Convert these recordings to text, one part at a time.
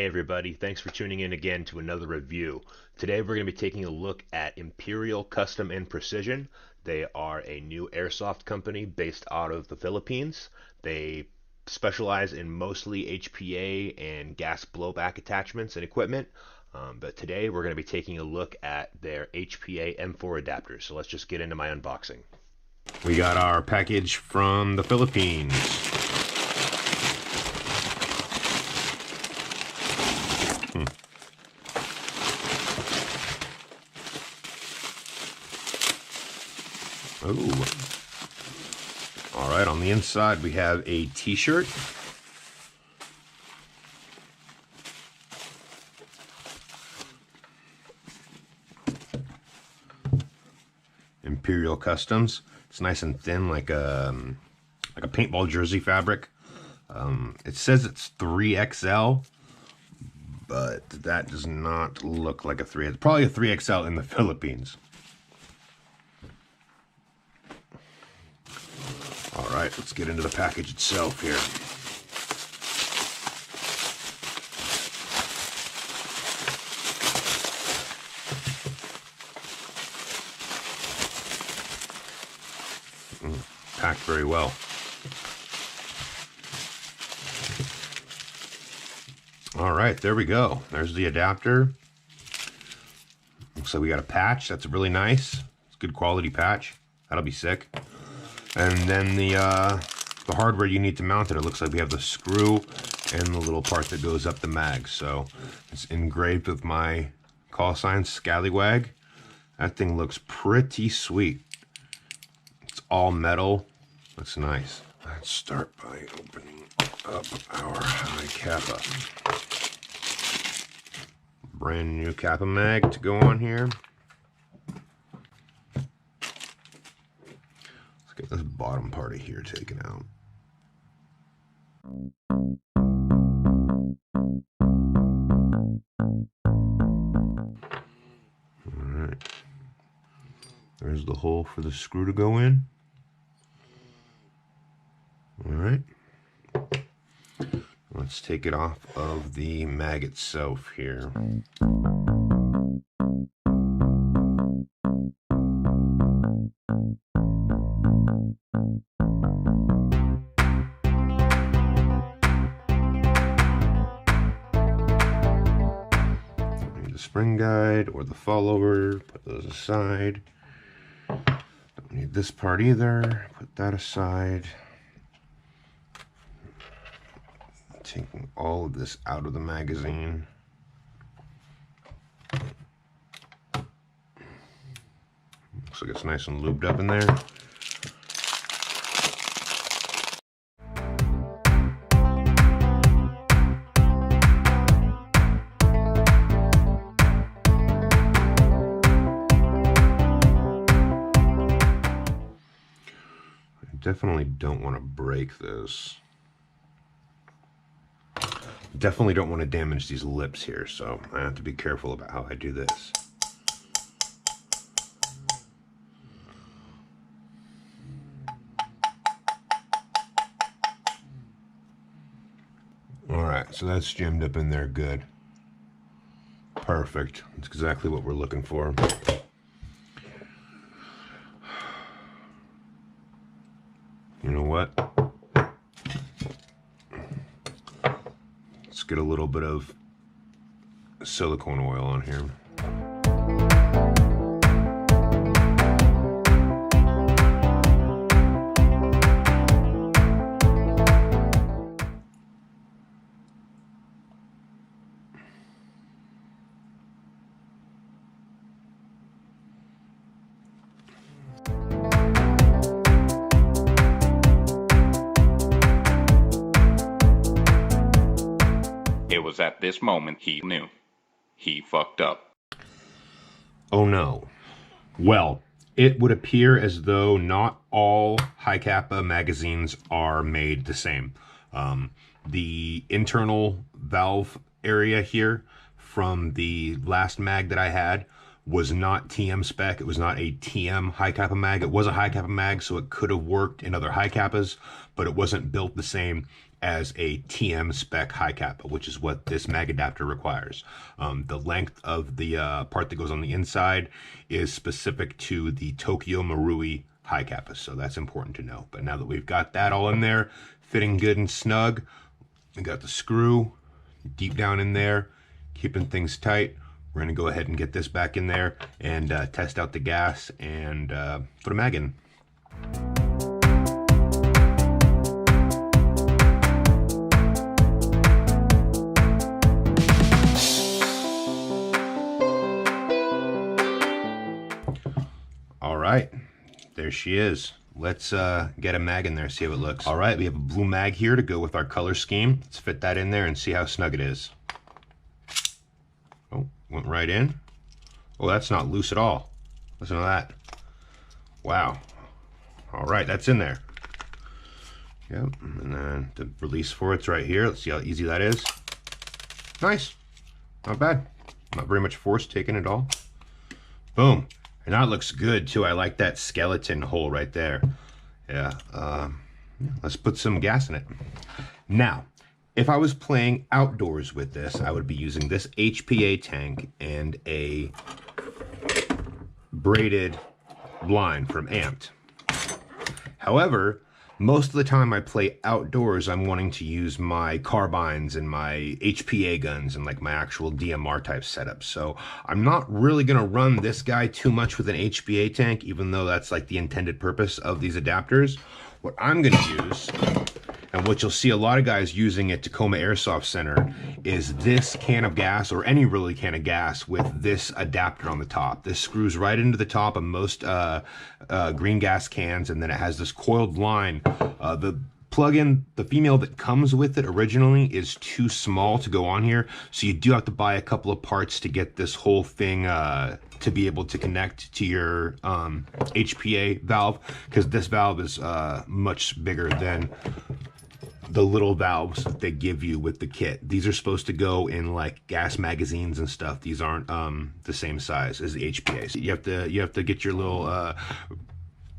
Hey everybody, thanks for tuning in again to another review. Today we're going to be taking a look at Imperial Custom and Precision. They are a new airsoft company based out of the Philippines. They specialize in mostly HPA and gas blowback attachments and equipment. But today we're going to be taking a look at their HPA M4 adapters. So let's just get into my unboxing. We got our package from the Philippines. Oh. All right, on the inside we have a t-shirt. Imperial Customs. It's nice and thin, like a paintball jersey fabric. It says it's 3XL, but that does not look like a 3. It's probably a 3XL in the Philippines. All right, let's get into the package itself here. Packed very well. All right, there we go. There's the adapter. Looks like we got a patch. That's really nice. It's a good quality patch. That'll be sick. And then the hardware you need to mount it. It looks like we have the screw and the little part that goes up the mag. So it's engraved with my call sign, Scallywag. That thing looks pretty sweet. It's all metal. That's nice. Let's start by opening up our Hi-Capa. Brand new Kappa mag to go on here. Let's get this bottom part of here taken out. Alright. There's the hole for the screw to go in. Alright. Let's take it off of the mag itself here. Need the spring guide or the follower, put those aside. Don't need this part either, put that aside. Taking all of this out of the magazine. Looks like it's nice and lubed up in there. I definitely don't want to break this. Definitely don't want to damage these lips here, so I have to be careful about how I do this. Alright, so that's jammed up in there good. Perfect. That's exactly what we're looking for. You know what? Let's get a little bit of silicone oil on here. It was at this moment he knew. He fucked up. Oh no. Well, it would appear as though not all Hi-Capa magazines are made the same. The internal valve area here from the last mag that I had was not TM spec. It was not a TM Hi-Capa mag. It was a Hi-Capa mag, so it could have worked in other Hi-Capas, but it wasn't built the same as a TM spec Hi-Capa, which is what this mag adapter requires. The length of the part that goes on the inside is specific to the Tokyo Marui Hi-Capa, so that's important to know. But now that we've got that all in there, fitting good and snug, we got the screw deep down in there, keeping things tight. We're gonna go ahead and get this back in there and test out the gas and put a mag in. All right, there she is. Let's get a mag in there, see how it looks. All right, we have a blue mag here to go with our color scheme. Let's fit that in there and see how snug it is. Oh, went right in. Oh, that's not loose at all. Listen to that. Wow. All right, that's in there. Yep, and then the release for it's right here. Let's see how easy that is. Nice, not bad. Not very much force taken at all. Boom. And that looks good too. I like that skeleton hole right there. Yeah, let's put some gas in it. Now, if I was playing outdoors with this, I would be using this HPA tank and a braided line from Amped. However, most of the time I play outdoors, I'm wanting to use my carbines and my HPA guns and like my actual DMR type setup. So I'm not really going to run this guy too much with an HPA tank, even though that's like the intended purpose of these adapters. What I'm going to use, and what you'll see a lot of guys using at Tacoma Airsoft Center, is this can of gas, or any really can of gas, with this adapter on the top. This screws right into the top of most green gas cans, and then it has this coiled line. The plug-in, the female that comes with it originally, is too small to go on here, so you do have to buy a couple of parts to get this whole thing to be able to connect to your HPA valve, because this valve is much bigger than the little valves that they give you with the kit. These are supposed to go in like gas magazines and stuff. These aren't the same size as the HPA. So you have to get your little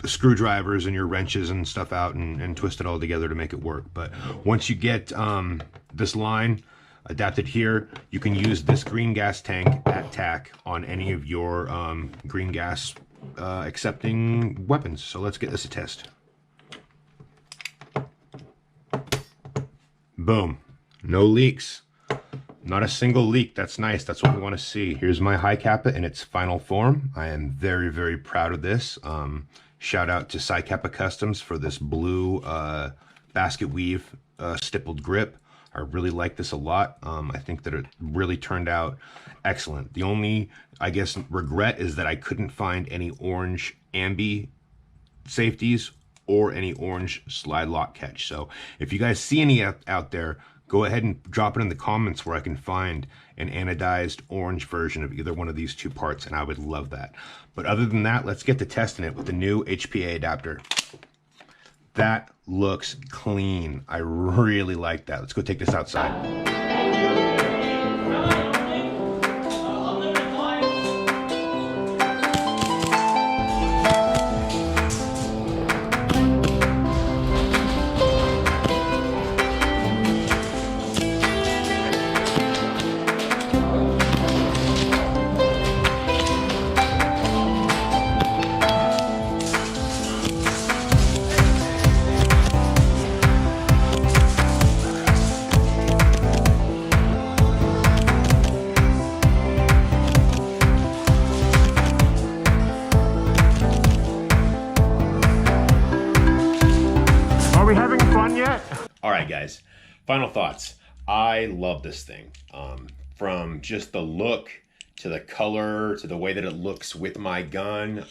screwdrivers and your wrenches and stuff out and twist it all together to make it work. But once you get this line adapted here, you can use this green gas tank at TAC on any of your green gas accepting weapons. So let's get this a test. Boom, no leaks. Not a single leak. That's nice. That's what we want to see. Here's my Hi-Capa in its final form. I am very, very proud of this. Shout out to Hi-Capa Customs for this blue basket weave stippled grip. I really like this a lot. I think that it really turned out excellent. The only, I guess, regret is that I couldn't find any orange ambi safeties or any orange slide lock catch. So if you guys see any out there, go ahead and drop it in the comments where I can find an anodized orange version of either one of these two parts, and I would love that. But other than that, let's get to testing it with the new HPA adapter. That looks clean. I really like that. Let's go take this outside. All right, guys, final thoughts. I love this thing. From just the look to the color to the way that it looks with my gun,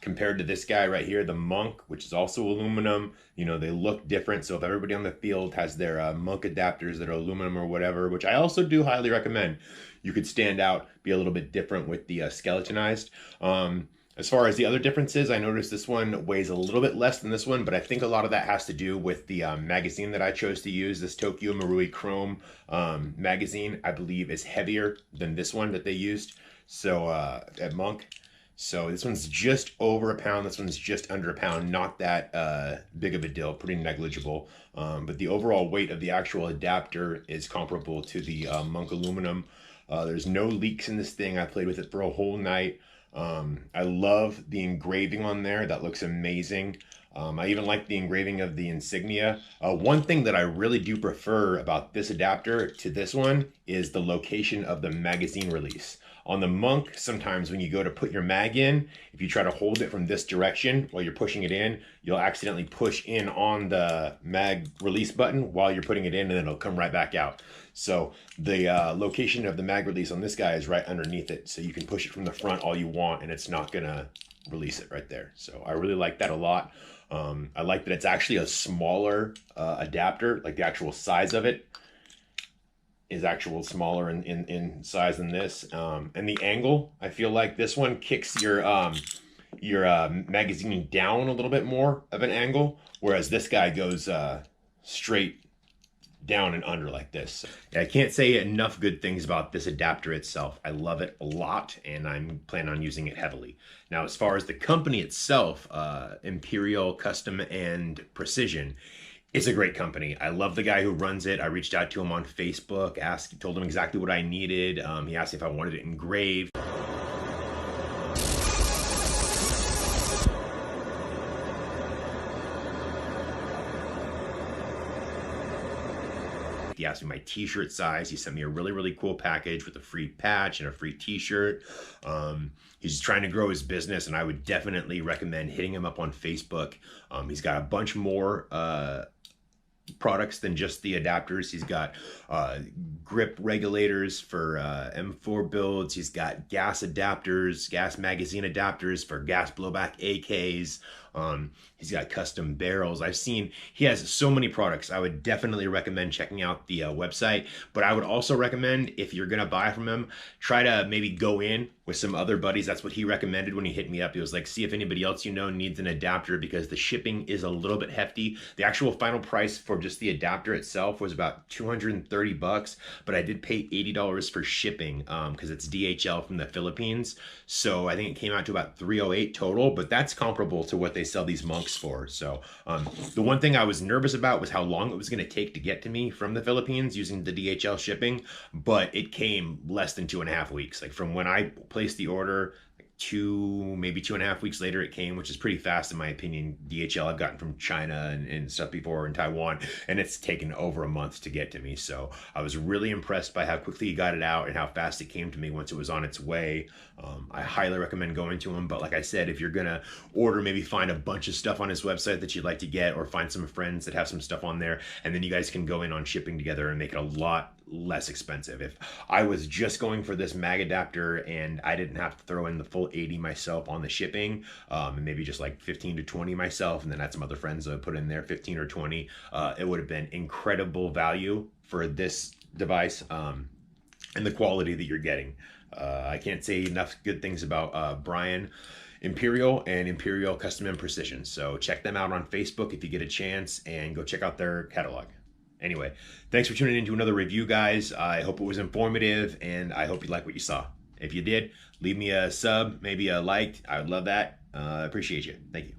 compared to this guy right here, the Monk, which is also aluminum. You know, they look different. So if everybody on the field has their Monk adapters that are aluminum or whatever, which I also do highly recommend, you could stand out, be a little bit different with the skeletonized. As far as the other differences, I noticed this one weighs a little bit less than this one, but I think a lot of that has to do with the magazine that I chose to use. This Tokyo Marui Chrome magazine, I believe, is heavier than this one that they used. So at Monk. So this one's just over a pound. This one's just under a pound. Not that big of a deal. Pretty negligible. But the overall weight of the actual adapter is comparable to the Monk aluminum. There's no leaks in this thing. I played with it for a whole night. I love the engraving on there. That looks amazing. I even like the engraving of the insignia. One thing that I really do prefer about this adapter to this one is the location of the magazine release. On the Monk, sometimes when you go to put your mag in, if you try to hold it from this direction while you're pushing it in, you'll accidentally push in on the mag release button while you're putting it in, and then it'll come right back out. So the location of the mag release on this guy is right underneath it. So you can push it from the front all you want, and it's not gonna release it right there. So I really like that a lot. I like that it's actually a smaller adapter, like the actual size of it is actual smaller in size than this. And the angle, I feel like this one kicks your magazine down a little bit more of an angle, whereas this guy goes straight down and under like this. I can't say enough good things about this adapter itself. I love it a lot, and I'm planning on using it heavily. Now, as far as the company itself, Imperial Custom and Precision, it's a great company. I love the guy who runs it. I reached out to him on Facebook, told him exactly what I needed. He asked if I wanted it engraved. He asked me my t-shirt size. He sent me a really, really cool package with a free patch and a free t-shirt. He's trying to grow his business, and I would definitely recommend hitting him up on Facebook. He's got a bunch more products than just the adapters. He's got grip regulators for M4 builds. He's got gas adapters, gas magazine adapters for gas blowback AKs. He's got custom barrels. I've seen he has so many products. I would definitely recommend checking out the website, but I would also recommend, if you're gonna buy from him, try to maybe go in with some other buddies. That's what he recommended when he hit me up. He was like, see if anybody else you know needs an adapter, because the shipping is a little bit hefty. The actual final price for just the adapter itself was about 230 bucks, but I did pay $80 for shipping because it's DHL from the Philippines. So I think it came out to about 308 total, but that's comparable to what they sell these Monks for. So the one thing I was nervous about was how long it was going to take to get to me from the Philippines using the DHL shipping, but it came less than 2.5 weeks. Like from when I placed the order, maybe 2.5 weeks later it came, which is pretty fast in my opinion. DHL I've gotten from China and stuff before, in Taiwan, and it's taken over a month to get to me. So I was really impressed by how quickly he got it out and how fast it came to me once it was on its way. I highly recommend going to him, but like I said, if you're gonna order, maybe find a bunch of stuff on his website that you'd like to get, or find some friends that have some stuff on there, and then you guys can go in on shipping together and make it a lot less expensive. If I was just going for this mag adapter and I didn't have to throw in the full 80 myself on the shipping, and maybe just like 15 to 20 myself, and then I had some other friends that would put in there 15 or 20, it would have been incredible value for this device and the quality that you're getting. I can't say enough good things about Brian Imperial and Imperial Custom and Precision. So check them out on Facebook if you get a chance, and go check out their catalog. Anyway, thanks for tuning in to another review, guys. I hope it was informative, and I hope you like what you saw. If you did, leave me a sub, maybe a like. I would love that. Appreciate you. Thank you.